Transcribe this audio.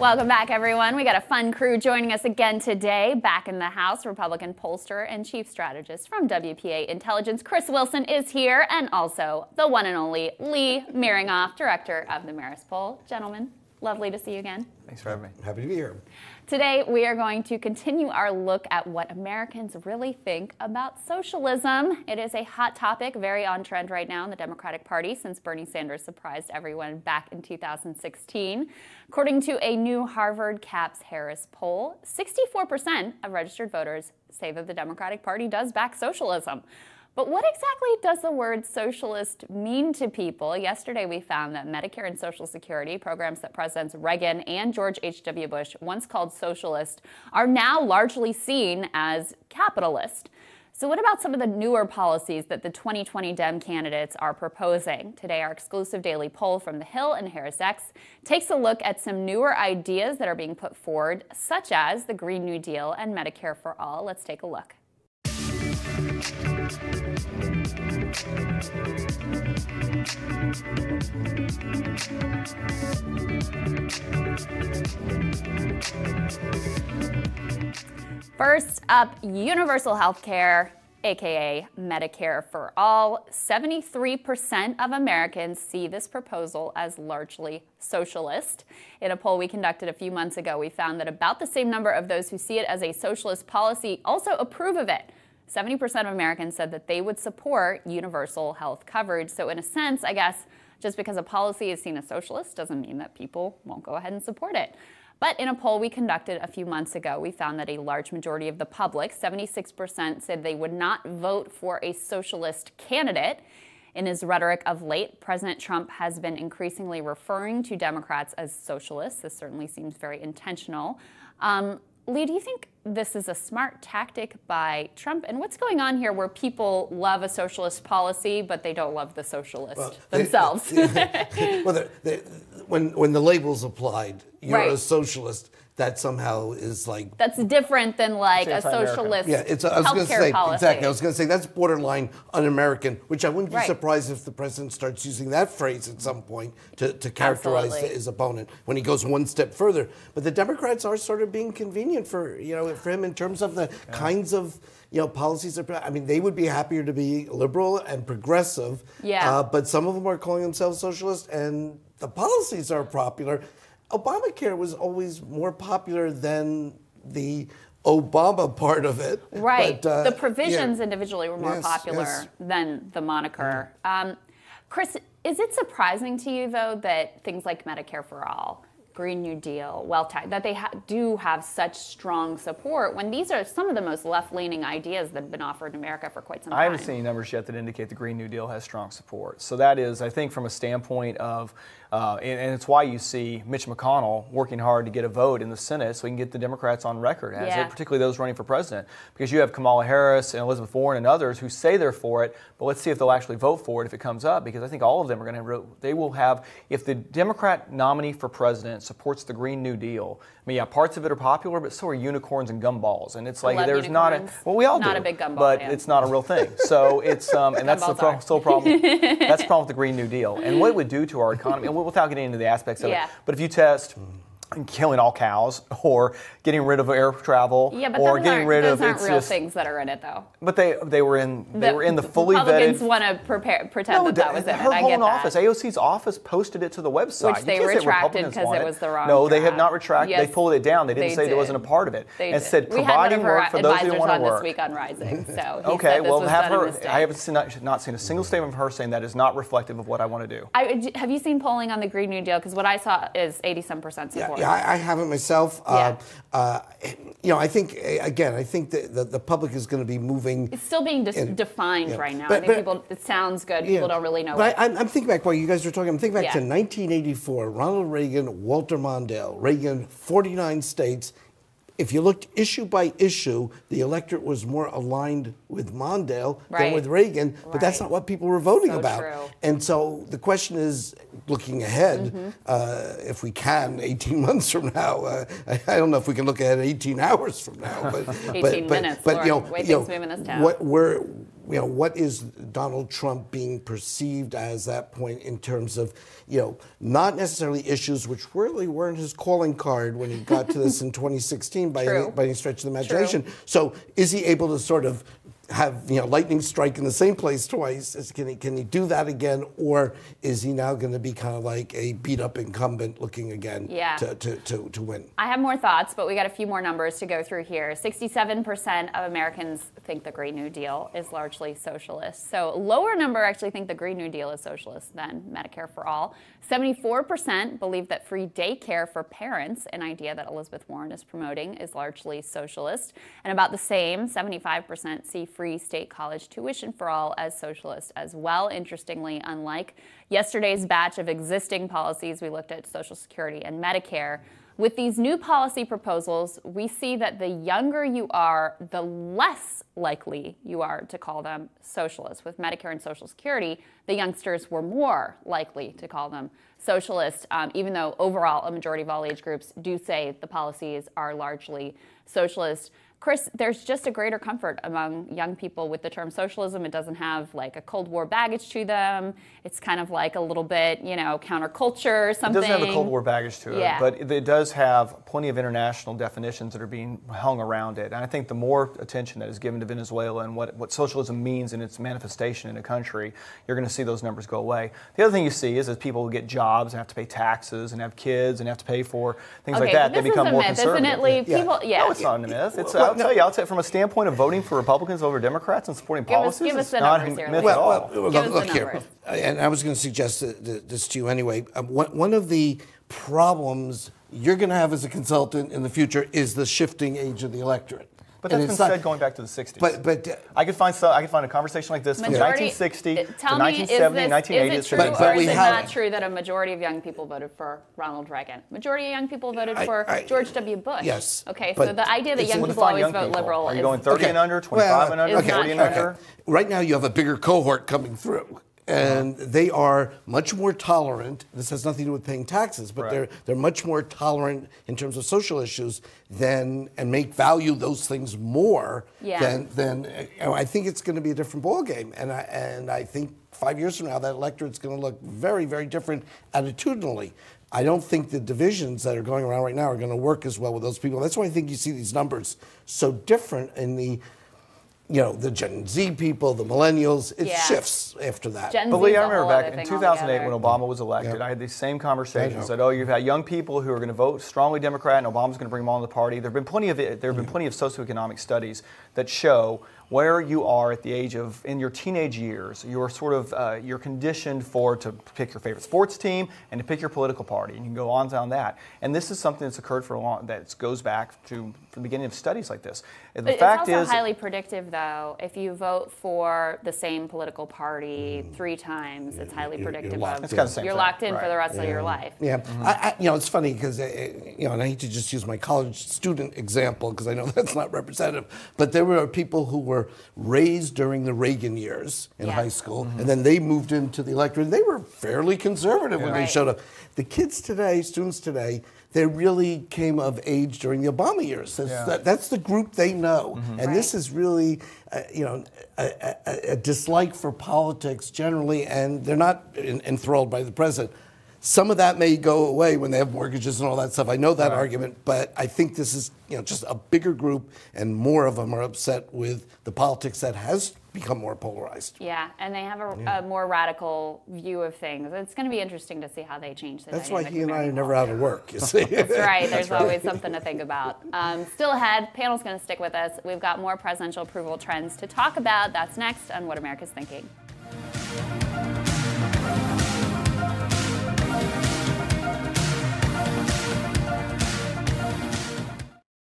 Welcome back, everyone. We got a fun crew joining us again today. Back in the house, Republican pollster and chief strategist from WPA Intelligence, Chris Wilson, is here, and also the one and only Lee Miringoff, director of the Marist Poll. Gentlemen, lovely to see you again. Thanks for having me. Happy to be here. Today, we are going to continue our look at what Americans really think about socialism. It is a hot topic, very on trend right now in the Democratic Party since Bernie Sanders surprised everyone back in 2016. According to a new Harvard Capps-Harris poll, 64% of registered voters say that the Democratic Party does back socialism. But what exactly does the word socialist mean to people? Yesterday, we found that Medicare and Social Security, programs that Presidents Reagan and George H.W. Bush once called socialist, are now largely seen as capitalist. So what about some of the newer policies that the 2020 Dem candidates are proposing? Today, our exclusive daily poll from the Hill-HarrisX takes a look at some newer ideas that are being put forward, such as the Green New Deal and Medicare for All. Let's take a look. First up, universal health care, aka Medicare for All. 73% of Americans see this proposal as largely socialist. In a poll we conducted a few months ago, we found that about the same number of those who see it as a socialist policy also approve of it. 70% of Americans said that they would support universal health coverage. So in a sense, I guess, just because a policy is seen as socialist doesn't mean that people won't go ahead and support it. But in a poll we conducted a few months ago, we found that a large majority of the public, 76%, said they would not vote for a socialist candidate. In his rhetoric of late, President Trump has been increasingly referring to Democrats as socialists. This certainly seems very intentional. Lee, do you think this is a smart tactic by Trump? And what's going on here where people love a socialist policy, but they don't love the socialist themselves? When the label's applied, you're right. a socialist, that somehow is like... That's different than like a socialist healthcare policy. Exactly. I was going to say that's borderline un-American, which I wouldn't be right. surprised if the president starts using that phrase at some point to characterize his opponent when he goes one step further. But the Democrats are sort of being convenient for him in terms of the kinds of policies. I mean, they would be happier to be liberal and progressive, but some of them are calling themselves socialist, and the policies are popular. Obamacare was always more popular than the Obama part of it. Right. But, the provisions individually were more popular than the moniker. Chris, is it surprising to you, though, that things like Medicare for All, Green New Deal, wealth tax, that they do have such strong support when these are some of the most left-leaning ideas that have been offered in America for quite some time? I haven't seen any numbers yet that indicate the Green New Deal has strong support. So that is, I think, from a standpoint of, and it's why you see Mitch McConnell working hard to get a vote in the Senate so he can get the Democrats on record as it, particularly those running for president. Because you have Kamala Harris and Elizabeth Warren and others who say they're for it, but let's see if they'll actually vote for it if it comes up, because I think all of them are going to, they will have, if the Democrat nominee for president supports the Green New Deal, I mean, parts of it are popular, but so are unicorns and gumballs. And it's like there's not a, well, we all do, not a big gumball, but it's not a real thing. So it's, and that's the sole problem. That's the problem with the Green New Deal. And what it would do to our economy, and without getting into the aspects of it, but if you test killing all cows, or getting rid of air travel, or getting rid of those aren't real things that are in it, though. But they were in the fully Republicans vetted. want to pretend that was in it. Her I own get office, that. AOC's office, posted it to the website. Which they retracted because it was the wrong. No, they have not retracted. Yes, they pulled it down. They didn't say there wasn't a part of it. They said providing work for those who want to work. This week on Rising, so he okay, said this well, was have done her. a mistake. I haven't not seen a single statement from her saying that is not reflective of what I want to do. Have you seen polling on the Green New Deal? Because what I saw is 80-some% support. Yeah, I haven't myself. I think that the public is going to be moving. It's still being defined right now. I think people. It sounds good. People don't really know. But I'm thinking back while you guys were talking. I'm thinking back to 1984. Ronald Reagan, Walter Mondale. Reagan, 49 states. if you looked issue by issue, the electorate was more aligned with Mondale than with Reagan, but that's not what people were voting about. True. And so the question is, looking ahead, if we can, 18 months from now, I don't know if we can look ahead 18 hours from now, but 18 minutes, but way things move in this town. What is Donald Trump being perceived as that point in terms of, not necessarily issues which really weren't his calling card when he got to this in 2016 by any stretch of the imagination. True. So is he able to sort of have lightning strike in the same place twice? Can he do that again, or is he now going to be kind of like a beat up incumbent looking again to win? I have more thoughts, but we got a few more numbers to go through here. 67% of Americans think the Green New Deal is largely socialist. So a lower number actually think the Green New Deal is socialist than Medicare for all. 74% believe that free daycare for parents, an idea that Elizabeth Warren is promoting, is largely socialist. And about the same, 75% see free state college tuition for all as socialist as well. Interestingly, unlike yesterday's batch of existing policies, we looked at Social Security and Medicare. With these new policy proposals, we see that the younger you are, the less likely you are to call them socialist. With Medicare and Social Security, the youngsters were more likely to call them socialist, even though overall a majority of all age groups do say the policies are largely socialist. Chris, there's just a greater comfort among young people with the term socialism. It doesn't have like a Cold War baggage to them. It's kind of like a little bit, counterculture or something. It doesn't have a Cold War baggage to it, but it does have plenty of international definitions that are being hung around it. And I think the more attention that is given to Venezuela and what socialism means in its manifestation in a country, you're going to see those numbers go away. The other thing you see is as people get jobs and have to pay taxes and have kids and have to pay for things like that, they become more conservative. Isn't it, Lee? People, No, it's not a myth. I'll tell you, from a standpoint of voting for Republicans over Democrats and supporting policies, give us it's not a myth at all. Look here, and I was going to suggest this to you anyway. One of the problems you're going to have as a consultant in the future is the shifting age of the electorate. But that's been said going back to the 60s. But I could find a conversation like this from 1960 to 1970, 1980. Is it true or is it not true that a majority of young people voted for Ronald Reagan? Majority of young people voted for George W. Bush. Yes. Okay, so the idea that young people always vote liberal is... Are you going 30 and under, 25 and under, 40 and under? Right now you have a bigger cohort coming through. And they are much more tolerant. This has nothing to do with paying taxes, but they're much more tolerant in terms of social issues and value those things more than I think it's going to be a different ballgame. And I think 5 years from now that electorate's going to look very, very different attitudinally. I don't think the divisions that are going around right now are going to work as well with those people. That's why I think you see these numbers so different in the Gen Z people, the millennials, it shifts after that. But Lee, I remember back in 2008 when Obama was elected, I had these same conversations that, you've had young people who are going to vote strongly Democrat and Obama's going to bring them on to the party. There have been plenty of socioeconomic studies that show where you are at the age of, in your teenage years, you're you're conditioned to pick your favorite sports team and to pick your political party, and you can go on down that. And this is something that's occurred for a long, that goes back to the beginning of studies like this. And it's also highly predictive, though. If you vote for the same political party 3 times, it's highly predictive you're locked in for the rest of your life. Yeah, it's funny because and I hate to just use my college student example because I know that's not representative, but there were people who were raised during the Reagan years in high school, and then they moved into the electorate. They were fairly conservative when they showed up. The kids today, students today, they really came of age during the Obama years. That's the group they know. And this is really, a dislike for politics generally, and they're not enthralled by the president. Some of that may go away when they have mortgages and all that stuff. I know that argument, but I think this is just a bigger group, and more of them are upset with the politics that has become more polarized. Yeah, and they have a more radical view of things. It's going to be interesting to see how they change the That's why he and I are never out of work, you see. That's right. There's always something to think about. Still ahead, panel's going to stick with us. We've got more presidential approval trends to talk about. That's next on What America's Thinking.